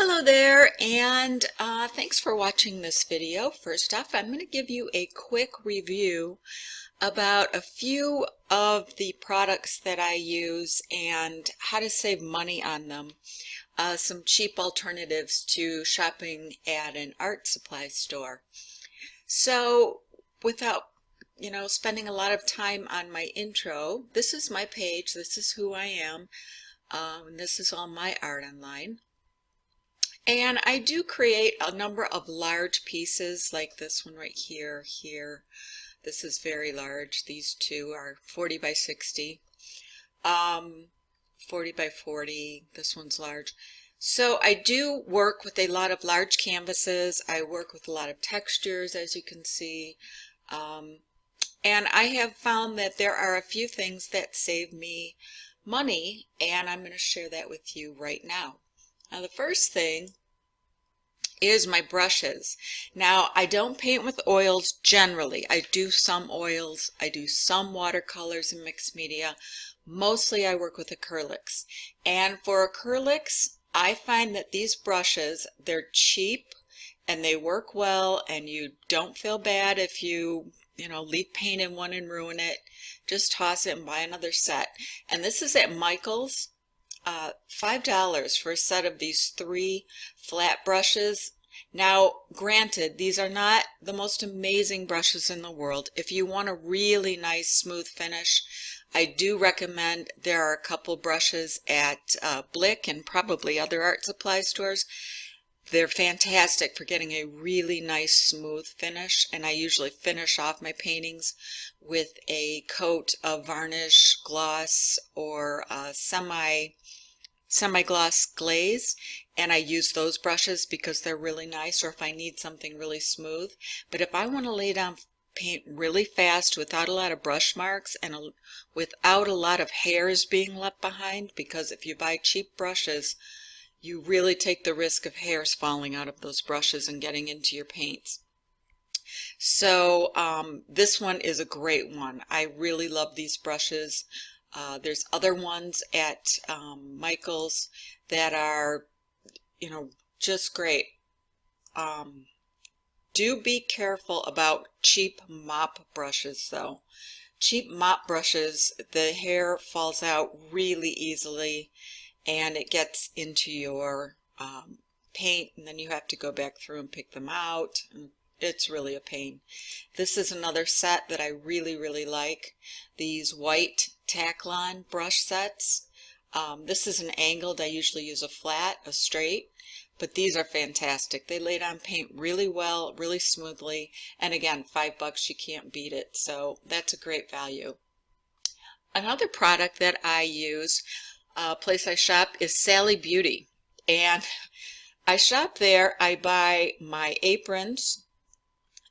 Hello there, and thanks for watching this video. First off, I'm going to give you a quick review about a few of the products that I use and how to save money on them. Some cheap alternatives to shopping at an art supply store. So without spending a lot of time on my intro, this is my page, this is who I am, this is all my art online. And I do create a number of large pieces like this one right here, here. This is very large. These two are 40 by 60, 40 by 40. This one's large. So I do work with a lot of large canvases. I work with a lot of textures, as you can see. And I have found that there are a few things that save me money, and I'm going to share that with you right now. Now, the first thing is my brushes. Now, I don't paint with oils generally. I do some oils, I do some watercolors and mixed media. Mostly I work with acrylics. And for acrylics, I find that these brushes, they're cheap and they work well, and you don't feel bad if you leave paint in one and ruin it. Just toss it and buy another set. And this is at Michael's. $5 for a set of these 3 flat brushes. Now, granted, these are not the most amazing brushes in the world. If you want a really nice smooth finish, I do recommend there are a couple brushes at Blick and probably other art supply stores. They're fantastic for getting a really nice smooth finish, and I usually finish off my paintings with a coat of varnish, gloss, or semi-gloss glaze, and I use those brushes because they're really nice, or if I need something really smooth. But if I want to lay down paint really fast without a lot of brush marks and without a lot of hairs being left behind, because if you buy cheap brushes, you really take the risk of hairs falling out of those brushes and getting into your paints. So this one is a great one. I really love these brushes. There's other ones at Michael's that are, just great. Do be careful about cheap mop brushes though. Cheap mop brushes, the hair falls out really easily and it gets into your paint, and then you have to go back through and pick them out. It's really a pain. This is another set that I really like. These white Taklon brush sets. This is an angled. I usually use a flat, a straight, but these are fantastic. They lay down paint really well, really smoothly, and again, $5, you can't beat it. So that's a great value. Another product that I use, place I shop, is Sally Beauty, and I shop there. I buy my aprons.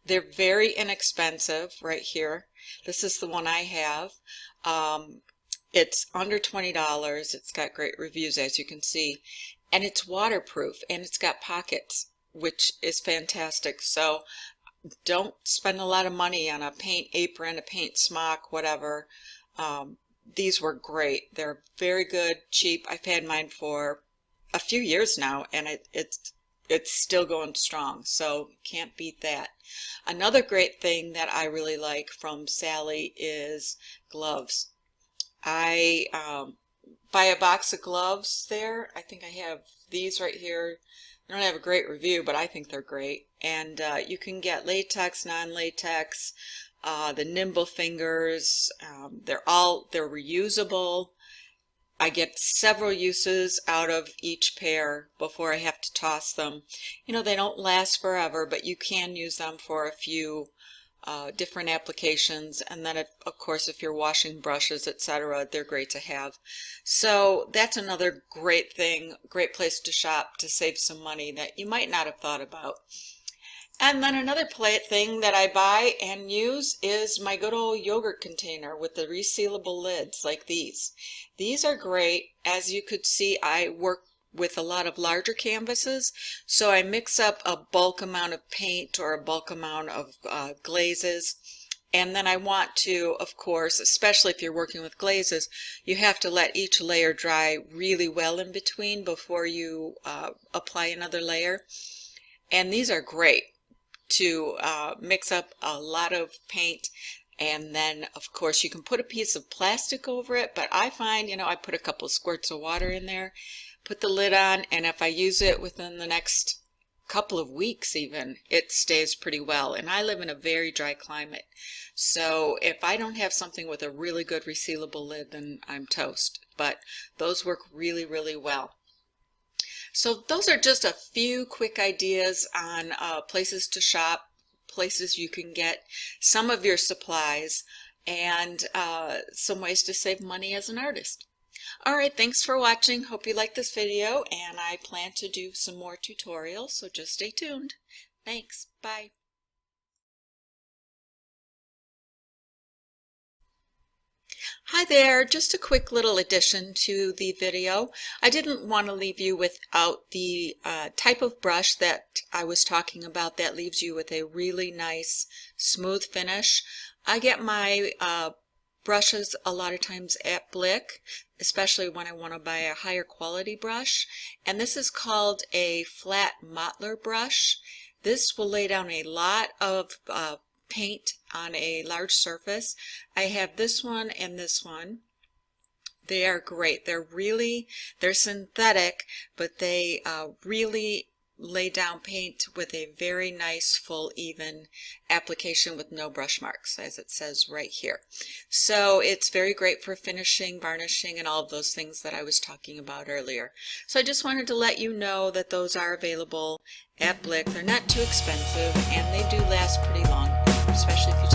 They're very inexpensive right here. This is the one I have. It's under $20. It's got great reviews, as you can see, and it's waterproof, and it's got pockets, which is fantastic. So don't spend a lot of money on a paint apron, a paint smock, whatever. These were great. They're very good, cheap. I've had mine for a few years now, and it's still going strong, so can't beat that. Another great thing that I really like from Sally is gloves. I buy a box of gloves there. I think I have these right here. I don't have a great review, but I think they're great. And you can get latex, non-latex, the nimble fingers. They're reusable. I get several uses out of each pair before I have to toss them. They don't last forever, but you can use them for a few different applications. And then, of course, if you're washing brushes, etc., they're great to have. So that's another great thing, great place to shop to save some money that you might not have thought about. And then another thing that I buy and use is my good old yogurt container with the resealable lids like these. These are great. As you could see, I work with a lot of larger canvases, so I mix up a bulk amount of paint or a bulk amount of glazes, And then I want to, of course, especially if you're working with glazes, you have to let each layer dry really well in between before you apply another layer. And these are great to mix up a lot of paint. And then, of course, you can put a piece of plastic over it, but I find, I put a couple squirts of water in there, put the lid on, and if I use it within the next couple of weeks even, it stays pretty well. And I live in a very dry climate, so if I don't have something with a really good resealable lid, then I'm toast. But those work really, really well. So those are just a few quick ideas on places to shop, places you can get some of your supplies, and some ways to save money as an artist. Alright, thanks for watching. Hope you liked this video, and I plan to do some more tutorials, so just stay tuned. Thanks. Bye. Hi there, just a quick little addition to the video. I didn't want to leave you without the type of brush that I was talking about that leaves you with a really nice smooth finish. I get my brushes a lot of times at Blick, especially when I want to buy a higher quality brush, and this is called a flat mottler brush. This will lay down a lot of paint on a large surface. I have this one and this one. They are great. They're synthetic, but they really lay down paint with a very nice, full, even application with no brush marks, as it says right here. So it's very great for finishing, varnishing, and all of those things that I was talking about earlier. So I just wanted to let you know that those are available at Blick. They're not too expensive, and they do last pretty long, especially if you